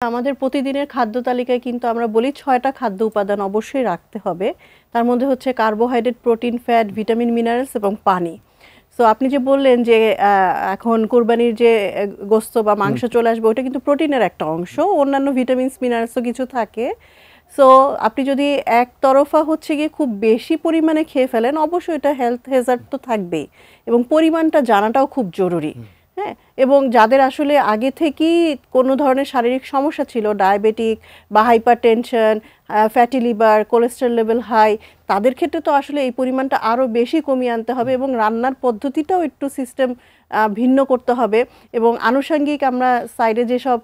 আমাদের প্রতিদিনের খাদ্য তালিকায় কিন্তু আমরা বলি ৬টা খাদ্য উপাদান অবশ্যই রাখতে হবে। তার মধ্যে হচ্ছে carbohydrate, protein, fat, vitamin, minerals এবং পানি। সো আপনি যে বললেন যে এখন কোরবানির যে গোস্ত বা মাংস চলে আসবে, ওটা কিন্তু প্রোটিনের একটা অংশ, অন্যান্য ভিটামিনস, মিনারেলসও কিছু থাকে। সো আপনি যদি একতরফা হচ্ছে গিয়ে খুব বেশি পরিমাণে খেয়ে ফেলেন, অবশ্যই এটা হেলথ হ্যাজার্ড তো থাকবেই, এবং পরিমাণটা জানাটাও খুব জরুরি। হ্যাঁ, এবং যাদের আসলে আগে থেকেই কোনো ধরনের শারীরিক সমস্যা ছিল, ডায়াবেটিক বা hypertension, fatty liver, cholesterol level high, তাদের ক্ষেত্রে তো আসলে এই পরিমাণটা আরও বেশি কমিয়ে আনতে হবে, এবং রান্নার পদ্ধতিটাও একটু সিস্টেম ভিন্ন করতে হবে। এবং আনুষঙ্গিক আমরা সাইডে যেসব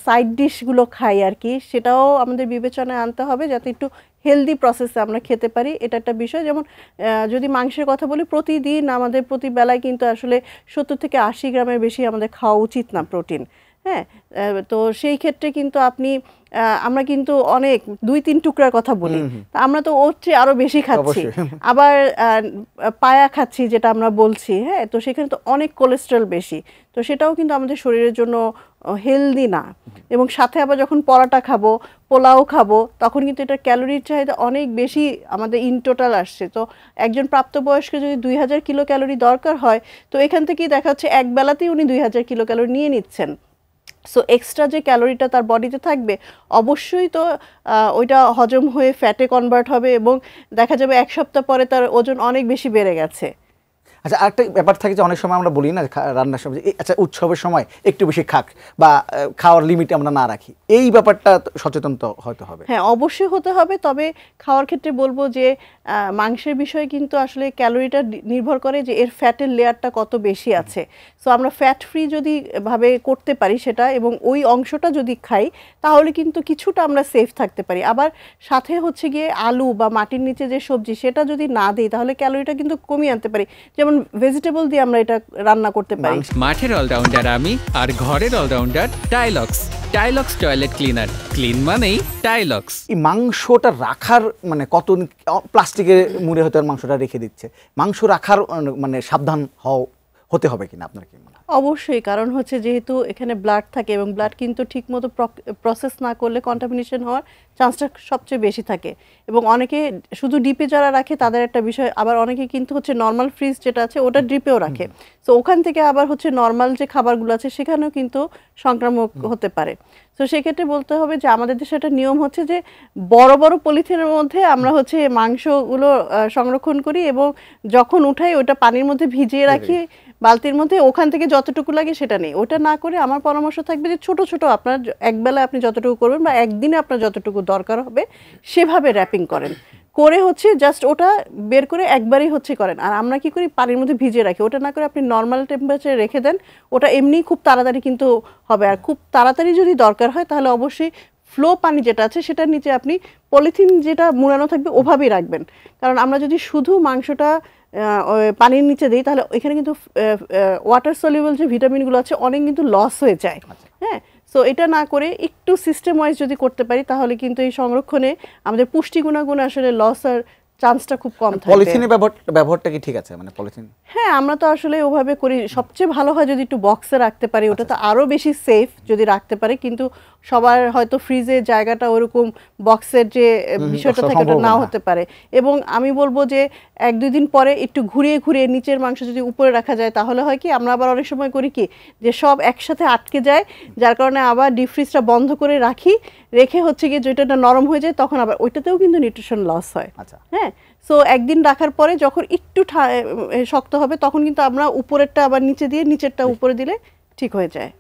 সাইড ডিশগুলো খাই আর কি, সেটাও আমাদের বিবেচনায় আনতে হবে যাতে একটু হেলদি প্রসেসে আমরা খেতে পারি। এটা একটা বিষয়। যেমন যদি মাংসের কথা বলি, প্রতিদিন আমাদের প্রতি বেলায় কিন্তু আসলে 70 থেকে 80 গ্রামের বেশি আমাদের খাওয়া উচিত না প্রোটিন। হ্যাঁ, তো সেই ক্ষেত্রে কিন্তু আমরা কিন্তু অনেক 2-3 টুকরার কথা বলি, আমরা তো ওর চেয়ে আরও বেশি খাচ্ছি, আবার পায়া খাচ্ছি যেটা আমরা বলছি। হ্যাঁ, তো সেখানে তো অনেক কোলেস্টেরল বেশি, তো সেটাও কিন্তু আমাদের শরীরের জন্য হেলদি না। এবং সাথে আবার যখন পরোটা খাবো, পোলাও খাবো, তখন কিন্তু এটা ক্যালোরির চাহিদা অনেক বেশি আমাদের ইন টোটাল আসছে। তো একজন প্রাপ্তবয়স্ক যদি 2000 কিলো ক্যালোরি দরকার হয়, তো এখান থেকেই দেখা যাচ্ছে এক বেলাতেই উনি 2000 কিলো ক্যালোরি নিয়ে নিচ্ছেন। সো এক্সট্রা যে ক্যালোরিটা তার বডিতে থাকবে, অবশ্যই তো ওইটা হজম হয়ে ফ্যাটে কনভার্ট হবে, এবং দেখা যাবে এক সপ্তাহ পরে তার ওজন অনেক বেশি বেড়ে গেছে। আচ্ছা, আরেকটা ব্যাপার থাকে যে অনেক সময় আমরা বলি না রান্নার সময়, আচ্ছা উৎসবের সময় একটু বেশি খাক বা খাওয়ার লিমিট আমরা না রাখি, এই ব্যাপারটা সচেতন তো হতে হবে। হ্যাঁ, অবশ্যই হতে হবে। তবে খাওয়ার ক্ষেত্রে বলবো যে মাংসের বিষয়ে কিন্তু আসলে ক্যালোরিটা নির্ভর করে যে এর ফ্যাটের লেয়ারটা কত বেশি আছে। সো আমরা ফ্যাট ফ্রি যদি ভাবে করতে পারি সেটা, এবং ওই অংশটা যদি খাই, তাহলে কিন্তু কিছুটা আমরা সেফ থাকতে পারি। আবার সাথে হচ্ছে গিয়ে আলু বা মাটির নিচে যে সবজি, সেটা যদি না দিই, তাহলে ক্যালোরিটা কিন্তু কমিয়ে আনতে পারি। যেমন ভেজিটেবল দিয়ে আমরা এটা রান্না করতে পারি। মাঠের অলরাউন্ডার আমি, আর ঘরের allrounder Tylox. Tylox toilet cleaner, clean মানেই টাইলক্স। এই মাংসটা রাখার মানে কত প্লাস্টিকের মুড়ে হয়তো মাংসটা রেখে দিচ্ছে, মাংস রাখার মানে সাবধান হতে হবে কিনা আপনার কি মনে হয়? অবশ্যই, কারণ হচ্ছে যেহেতু এখানে ব্লাড থাকে, এবং ব্লাড কিন্তু ঠিকমতো প্রসেস না করলে কন্টামিনেশন হওয়ার চান্সটা সবচেয়ে বেশি থাকে। এবং অনেকে শুধু ডিপে যারা রাখে তাদের একটা বিষয়, আবার অনেকে কিন্তু হচ্ছে নর্মাল ফ্রিজ যেটা আছে ওটা ডিপেও রাখে। সো ওখান থেকে আবার হচ্ছে নর্মাল যে খাবারগুলো আছে সেখানেও কিন্তু সংক্রামক হতে পারে। তো সেক্ষেত্রে বলতে হবে যে আমাদের দেশে একটা নিয়ম হচ্ছে যে বড় বড় পলিথিনের মধ্যে আমরা হচ্ছে মাংসগুলো সংরক্ষণ করি, এবং যখন উঠাই ওটা পানির মধ্যে ভিজিয়ে রাখি বালতির মধ্যে, ওখান থেকে যতটুকু লাগে সেটা নেই। ওটা না করে আমার পরামর্শ থাকবে যে ছোট ছোট আপনার একবেলায় আপনি যতটুকু করবেন বা একদিনে আপনার যতটুকু দরকার হবে সেভাবে র্যাপিং করেন, করে হচ্ছে জাস্ট ওটা বের করে একবারই হচ্ছে করেন। আর আমরা কি করি, পানির মধ্যে ভিজিয়ে রাখি। ওটা না করে আপনি নর্মাল টেম্পারেচারে রেখে দেন, ওটা এমনিই খুব তাড়াতাড়ি কিন্তু হবে। আর খুব তাড়াতাড়ি যদি দরকার হয়, তাহলে অবশ্যই ফ্লো পানি যেটা আছে সেটার নিচে আপনি পলিথিন যেটা মুড়ানো থাকবে ওভাবেই রাখবেন। কারণ আমরা যদি শুধু মাংসটা পানির নিচে দিই, তাহলে এখানে কিন্তু ওয়াটার সলিউবল যে ভিটামিনগুলো আছে অনেক কিন্তু লস হয়ে যায়। হ্যাঁ, সো এটা না করে একটু সিস্টেম ওয়াইজ যদি করতে পারি, তাহলে কিন্তু এই সংরক্ষণে আমাদের পুষ্টি গুণাগুণ আসলে লস আর চান্সটা খুব কম থাকে। পলিথিনের ব্যবহারটা কি ঠিক আছে, মানে পলিথিন? হ্যাঁ, আমরা তো আসলে ওভাবে করি। সবচেয়ে ভালো হয় যদি একটু বক্সে রাখতে পারি, ওটা তো আরও বেশি সেফ যদি রাখতে পারি। কিন্তু সবার হয়তো ফ্রিজে জায়গাটা ওরকম বক্সের যে বিষয়টা থাকে ওটা নাও হতে পারে। এবং আমি বলবো যে 1-2 দিন পরে একটু ঘুরিয়ে ঘুরিয়ে নিচের মাংস যদি উপরে রাখা যায়, তাহলে হয় কি, আমরা আবার অনেক সময় করি কি যে সব একসাথে আটকে যায়, যার কারণে আবার ডিপ ফ্রিজটা বন্ধ করে রাখি, রেখে হচ্ছে গিয়ে যেটা নরম হয়ে যায়, তখন আবার ওইটাতেও কিন্তু নিউট্রিশন লস হয়। হ্যাঁ, সো একদিন রাখার পরে যখন একটু শক্ত হবে, তখন কিন্তু আমরা উপরেরটা আবার নিচে দিয়ে নিচেরটা উপরে দিলে ঠিক হয়ে যায়।